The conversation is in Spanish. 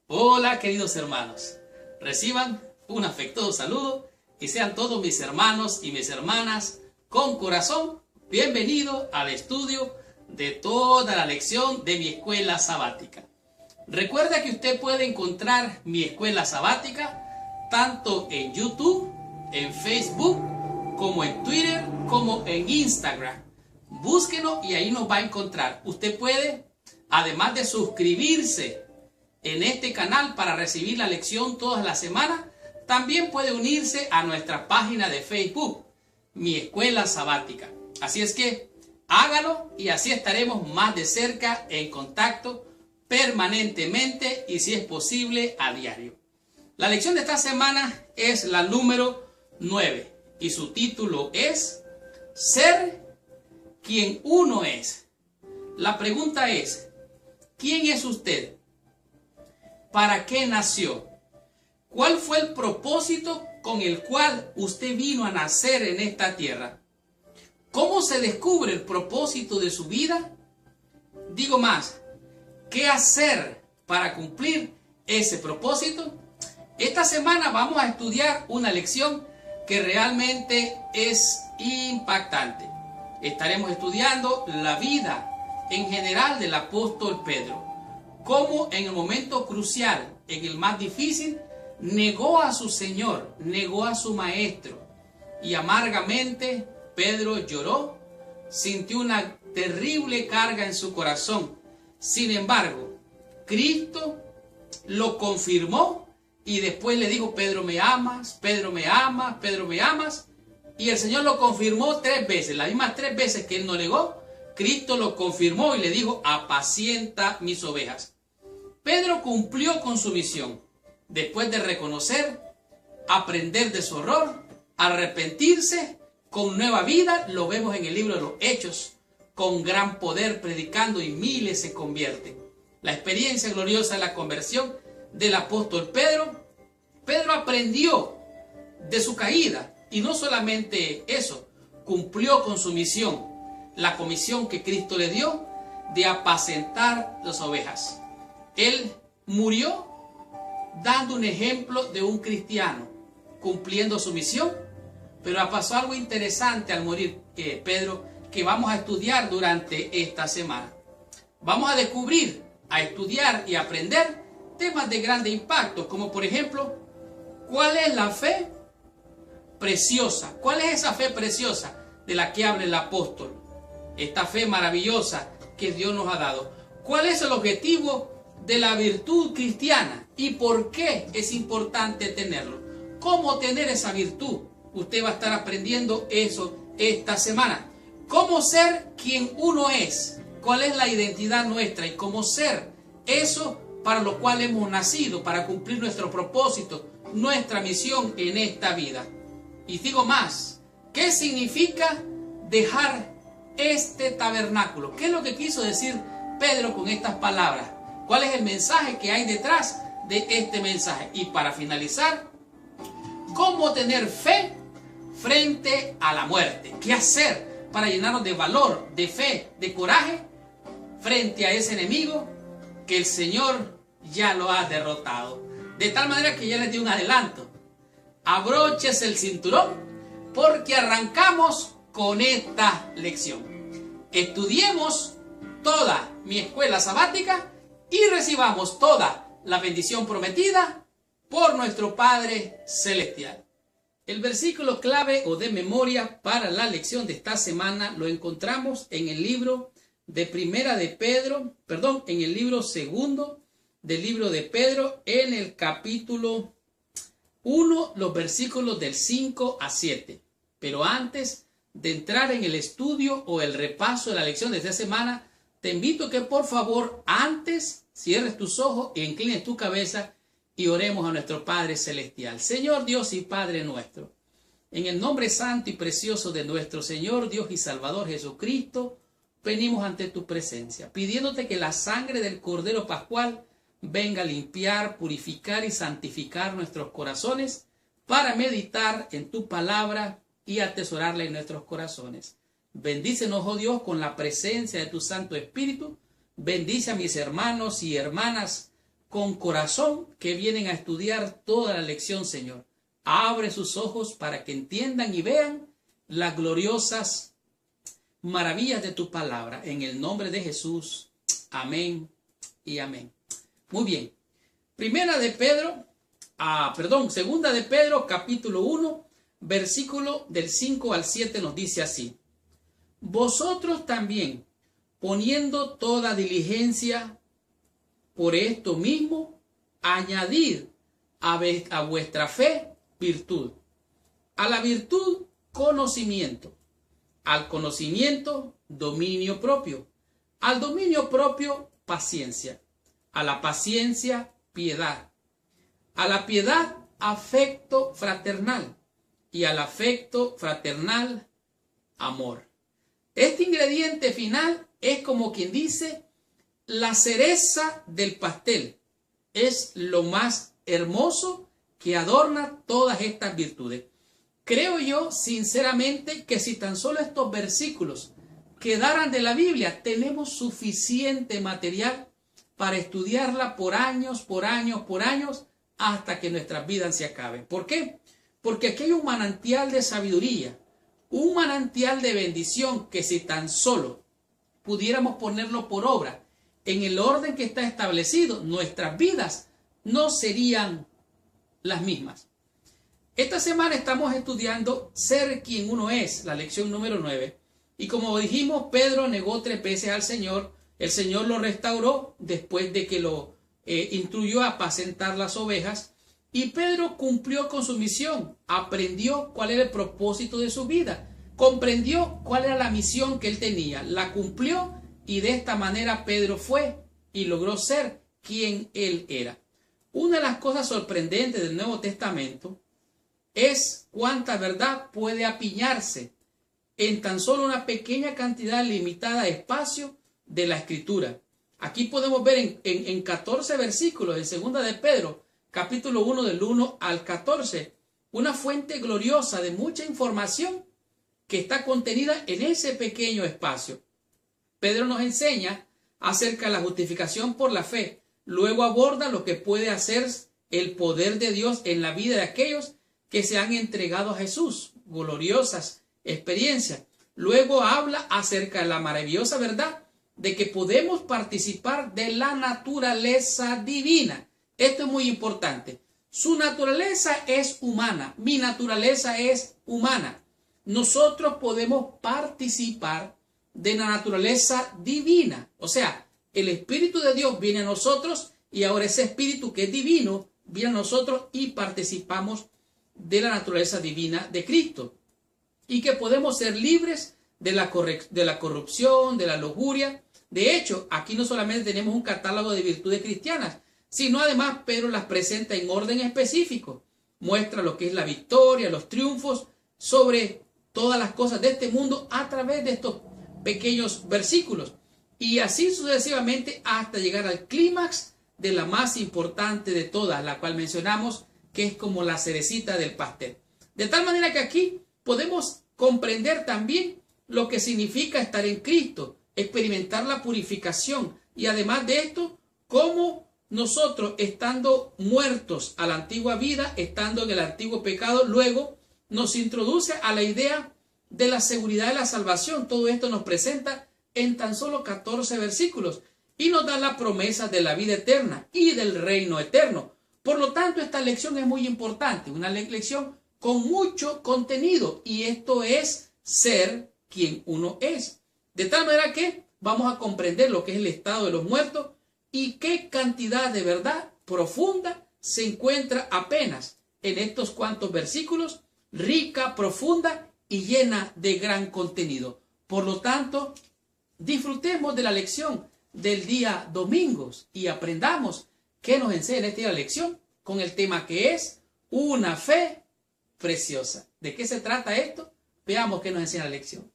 Hola queridos hermanos, reciban un afectuoso saludo y sean todos mis hermanos y mis hermanas con corazón bienvenidos al estudio de toda la lección de mi escuela sabática. Recuerda que usted puede encontrar mi escuela sabática tanto en YouTube, en Facebook, como en Twitter, como en Instagram. Búsquenos y ahí nos va a encontrar. Usted puede, además de suscribirse en este canal para recibir la lección todas las semanas, también puede unirse a nuestra página de Facebook, Mi Escuela Sabática. Así es que hágalo y así estaremos más de cerca en contacto permanentemente y si es posible a diario. La lección de esta semana es la número 9 y su título es Ser quien uno es. La pregunta es, ¿quién es usted? ¿Para qué nació? ¿Cuál fue el propósito con el cual usted vino a nacer en esta tierra? ¿Cómo se descubre el propósito de su vida? Digo más, ¿qué hacer para cumplir ese propósito? Esta semana vamos a estudiar una lección que realmente es impactante. Estaremos estudiando la vida en general del apóstol Pedro. Cómo en el momento crucial, en el más difícil, negó a su Señor, negó a su Maestro. Y amargamente Pedro lloró, sintió una terrible carga en su corazón. Sin embargo, Cristo lo confirmó y después le dijo, Pedro, ¿me amas? Pedro, ¿me amas? Pedro, ¿me amas? Y el Señor lo confirmó 3 veces, las mismas 3 veces que él no negó, Cristo lo confirmó y le dijo, apacienta mis ovejas. Pedro cumplió con su misión, después de reconocer, aprender de su error, arrepentirse, con nueva vida, lo vemos en el libro de los Hechos, con gran poder predicando y miles se convierten. La experiencia gloriosa de la conversión del apóstol Pedro. Pedro aprendió de su caída y no solamente eso, cumplió con su misión, la comisión que Cristo le dio de apacentar las ovejas. Él murió dando un ejemplo de un cristiano, cumpliendo su misión, pero pasó algo interesante al morir Pedro, que vamos a estudiar durante esta semana. Vamos a descubrir, a estudiar y aprender temas de grande impacto, como por ejemplo, ¿cuál es la fe preciosa? ¿Cuál es esa fe preciosa de la que habla el apóstol? Esta fe maravillosa que Dios nos ha dado. ¿Cuál es el objetivo de la virtud cristiana y por qué es importante tenerlo? ¿Cómo tener esa virtud? Usted va a estar aprendiendo eso esta semana. ¿Cómo ser quien uno es? ¿Cuál es la identidad nuestra? Y cómo ser eso para lo cual hemos nacido, para cumplir nuestro propósito, nuestra misión en esta vida. Y digo más, ¿qué significa dejar este tabernáculo? ¿Qué es lo que quiso decir Pedro con estas palabras? ¿Cuál es el mensaje que hay detrás de este mensaje? Y para finalizar, ¿cómo tener fe frente a la muerte? ¿Qué hacer para llenarnos de valor, de fe, de coraje frente a ese enemigo que el Señor ya lo ha derrotado? De tal manera que ya les di un adelanto. Abróchese el cinturón porque arrancamos con esta lección. Estudiemos toda mi escuela sabática y recibamos toda la bendición prometida por nuestro Padre Celestial. El versículo clave o de memoria para la lección de esta semana lo encontramos en el libro de Primera de Pedro, en el libro segundo del libro de Pedro, en el capítulo 1, los versículos del 5 a 7. Pero antes de entrar en el estudio o el repaso de la lección de esta semana, te invito a que por favor antes cierres tus ojos e inclines tu cabeza y oremos a nuestro Padre Celestial. Señor Dios y Padre nuestro, en el nombre santo y precioso de nuestro Señor Dios y Salvador Jesucristo, venimos ante tu presencia, pidiéndote que la sangre del Cordero Pascual venga a limpiar, purificar y santificar nuestros corazones para meditar en tu palabra y atesorarla en nuestros corazones. Bendícenos, oh Dios, con la presencia de tu Santo Espíritu. Bendice a mis hermanos y hermanas con corazón que vienen a estudiar toda la lección, Señor. Abre sus ojos para que entiendan y vean las gloriosas maravillas de tu palabra. En el nombre de Jesús. Amén y amén. Muy bien. Segunda de Pedro, capítulo 1, versículo del 5 al 7 nos dice así. Vosotros también, poniendo toda diligencia por esto mismo, añadid a vuestra fe virtud, a la virtud conocimiento, al conocimiento dominio propio, al dominio propio paciencia, a la paciencia piedad, a la piedad afecto fraternal y al afecto fraternal amor. Este ingrediente final es como quien dice la cereza del pastel. Es lo más hermoso que adorna todas estas virtudes. Creo yo sinceramente que si tan solo estos versículos quedaran de la Biblia, tenemos suficiente material para estudiarla por años, hasta que nuestras vidas se acaben. ¿Por qué? Porque aquí hay un manantial de sabiduría, un manantial de bendición que si tan solo pudiéramos ponerlo por obra en el orden que está establecido, nuestras vidas no serían las mismas. Esta semana estamos estudiando Ser quien uno es, la lección número 9. Y como dijimos, Pedro negó 3 veces al Señor. El Señor lo restauró después de que lo instruyó a apacentar las ovejas. Y Pedro cumplió con su misión. Aprendió cuál era el propósito de su vida. Comprendió cuál era la misión que él tenía. La cumplió y de esta manera Pedro fue y logró ser quien él era. Una de las cosas sorprendentes del Nuevo Testamento es cuánta verdad puede apiñarse en tan solo una pequeña cantidad limitada de espacio de la Escritura. Aquí podemos ver en 14 versículos en segunda de Pedro, capítulo 1 del 1 al 14, una fuente gloriosa de mucha información que está contenida en ese pequeño espacio. Pedro nos enseña acerca de la justificación por la fe. Luego aborda lo que puede hacer el poder de Dios en la vida de aquellos que se han entregado a Jesús. Gloriosas experiencias. Luego habla acerca de la maravillosa verdad de que podemos participar de la naturaleza divina. Esto es muy importante. Su naturaleza es humana. Mi naturaleza es humana. Nosotros podemos participar de la naturaleza divina. O sea, el Espíritu de Dios viene a nosotros y ahora ese Espíritu que es divino viene a nosotros y participamos de la naturaleza divina de Cristo. Y que podemos ser libres de la corrupción, de la lujuria. De hecho, aquí no solamente tenemos un catálogo de virtudes cristianas, sino además Pedro las presenta en orden específico. Muestra lo que es la victoria, los triunfos sobre todas las cosas de este mundo a través de estos pequeños versículos. Y así sucesivamente hasta llegar al clímax de la más importante de todas, la cual mencionamos, que es como la cerecita del pastel. De tal manera que aquí podemos comprender también lo que significa estar en Cristo, experimentar la purificación y además de esto, cómo nosotros estando muertos a la antigua vida, estando en el antiguo pecado, luego nos introduce a la idea de la seguridad de la salvación. Todo esto nos presenta en tan solo 14 versículos y nos da la promesa de la vida eterna y del reino eterno. Por lo tanto, esta lección es muy importante, una lección con mucho contenido, y esto es ser quien uno es. De tal manera que vamos a comprender lo que es el estado de los muertos y qué cantidad de verdad profunda se encuentra apenas en estos cuantos versículos, rica, profunda y llena de gran contenido. Por lo tanto, disfrutemos de la lección del día domingo y aprendamos qué nos enseña esta lección con el tema que es una fe preciosa. ¿De qué se trata esto? Veamos qué nos enseña la lección.